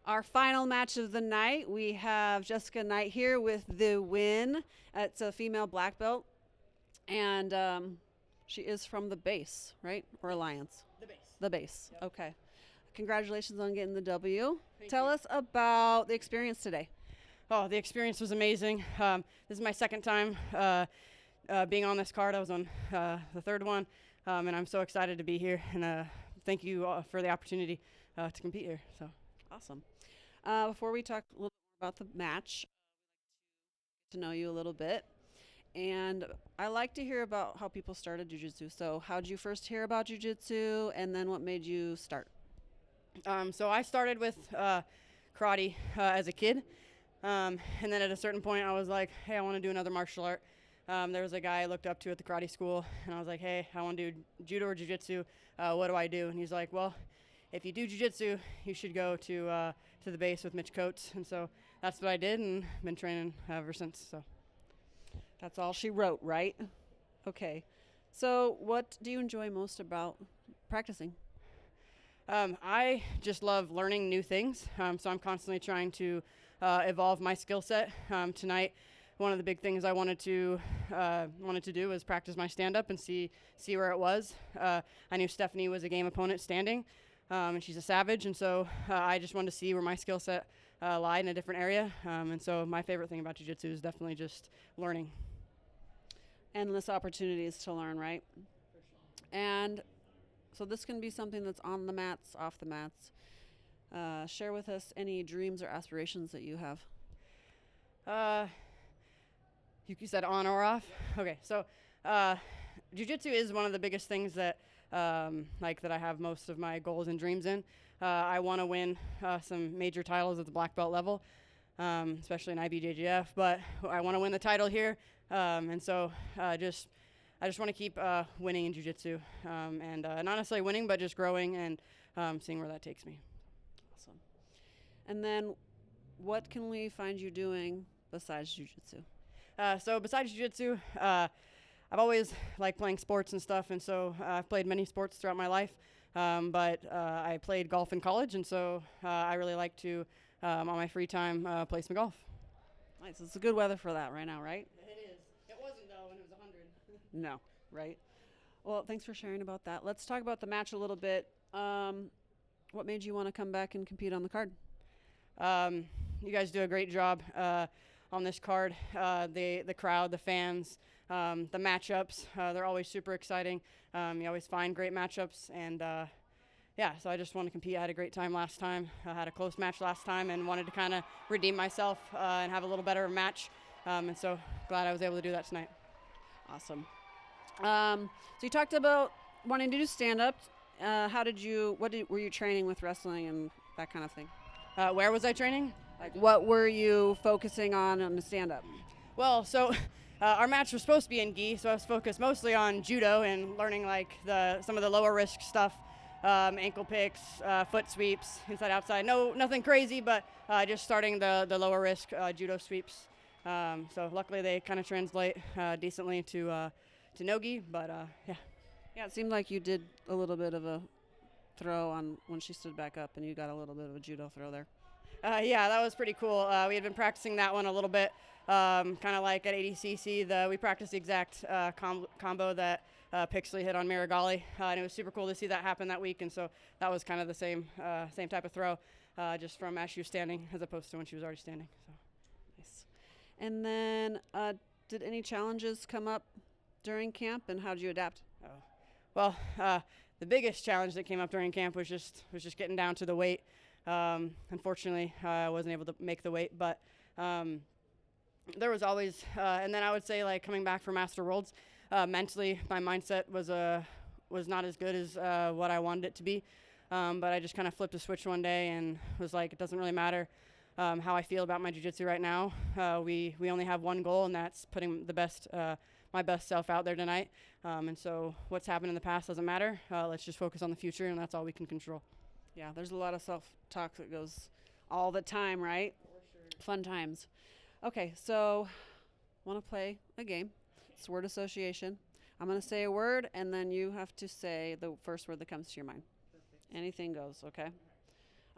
Our final match of the night, we have Jessica Knight here with the win. It's a female black belt, and she is from the base, right? Or Alliance? The base. The base. Yep. Okay. Congratulations on getting the W. Thank Tell you. us about the experience today. Oh, the experience was amazing. This is my second time being on this card. I was on the third one, and I'm so excited to be here. And thank you for the opportunity to compete here. So Awesome. Before we talk a little bit about the match, to know you a little bit. And I like to hear about how people started jiu-jitsu. So how did you first hear about jiu-jitsu, and then what made you start? so I started with karate as a kid, and then at a certain point, I was like, hey, I want to do another martial art. There was a guy I looked up to at the karate school, and I was like, hey, I want to do judo or jiu-jitsu. What do I do? And he's like, well, if you do jiu-jitsu, you should go to the base with Mitch Coates. And so that's what I did, and been training ever since. So That's all she wrote, right? Okay. So what do you enjoy most about practicing? I just love learning new things. So I'm constantly trying to evolve my skill set. Tonight, one of the big things I wanted to do was practice my stand-up and see where it was. I knew Stephanie was a game opponent standing, and she's a savage, and so I just wanted to see where my skill set lied in a different area. And so my favorite thing about jiu-jitsu is definitely just learning. Endless opportunities to learn, right? And so this can be something that's on the mats, off the mats. Share with us any dreams or aspirations that you have. Uh, you said on or off? Okay, so jiu-jitsu is one of the biggest things that that I have most of my goals and dreams in. I want to win some major titles at the black belt level, especially in IBJJF, but I want to win the title here, and so I just want to keep winning in jiu-jitsu, and not necessarily winning, but just growing and seeing where that takes me. Awesome. And then what can we find you doing besides jiu-jitsu? So besides jiu-jitsu, I've always liked playing sports and stuff, and so I've played many sports throughout my life, but I played golf in college, and so I really like to, on my free time, play some golf. Nice. It's a good weather for that right now, right? It is. It wasn't, though, when it was 100. No, right? Well, thanks for sharing about that. Let's talk about the match a little bit. What made you want to come back and compete on the card? You guys do a great job on this card. The crowd, the fans, the matchups, they're always super exciting. You always find great matchups, and so I just want to compete. I had a great time last time. I had a close match last time and wanted to kind of redeem myself and have a little better match, and so glad I was able to do that tonight. Awesome. So you talked about wanting to do stand-up. Were you training with wrestling and that kind of thing? Where was I training? Like, what were you focusing on the stand-up? Well, so our match was supposed to be in gi, so I was focused mostly on judo and learning some of the lower risk stuff, ankle picks, foot sweeps, inside outside. Nothing crazy, but just starting the lower risk judo sweeps. So luckily they kind of translate decently to no-gi, but yeah. Yeah, it seemed like you did a little bit of a throw on when she stood back up, and you got a little bit of a judo throw there. Yeah, that was pretty cool. We had been practicing that one a little bit, kind of like at ADCC. We practiced the exact combo that Pixley hit on Miragali, and it was super cool to see that happen that week. And so that was kind of the same type of throw, just from as she was standing as opposed to when she was already standing. So Nice. And then, did any challenges come up during camp, and how did you adapt? Oh. Well, the biggest challenge that came up during camp was just getting down to the weight. Unfortunately, I wasn't able to make the weight, but there was always, and then I would say, like, coming back from Master Worlds, mentally my mindset was not as good as what I wanted it to be, but I just kind of flipped a switch one day and was like, it doesn't really matter how I feel about my jiu-jitsu right now. We only have one goal, and that's putting my best self out there tonight, and so what's happened in the past doesn't matter. Let's just focus on the future, and that's all we can control. Yeah, there's a lot of self-talk that goes all the time, right? For sure. Fun times. Okay, so want to play a game. It's word association. I'm going to say a word, and then you have to say the first word that comes to your mind. Perfect. Anything goes, okay?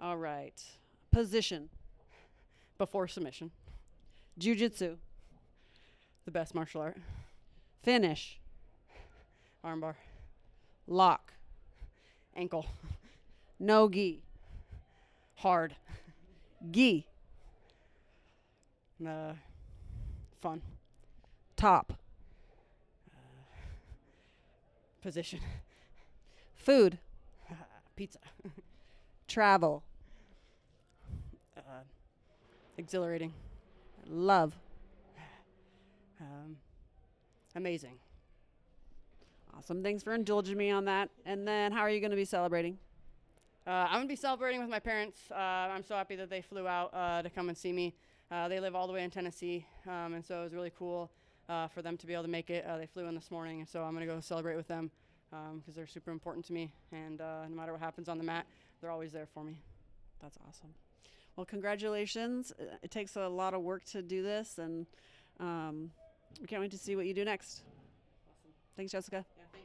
All right. Position. Before submission. Jiu-jitsu. The best martial art. Finish. Armbar. Lock. Ankle. No gi. Hard. Gi. Fun. Top. Position. Food. Pizza. Travel. Exhilarating. Love. Amazing. Awesome. Thanks for indulging me on that. And then how are you going to be celebrating? I'm going to be celebrating with my parents. I'm so happy that they flew out to come and see me. They live all the way in Tennessee, and so it was really cool for them to be able to make it. They flew in this morning, and so I'm going to go celebrate with them because they're super important to me. And no matter what happens on the mat, they're always there for me. That's awesome. Well, congratulations. It takes a lot of work to do this, and we can't wait to see what you do next. Awesome. Thanks, Jessica. Yeah, thank you.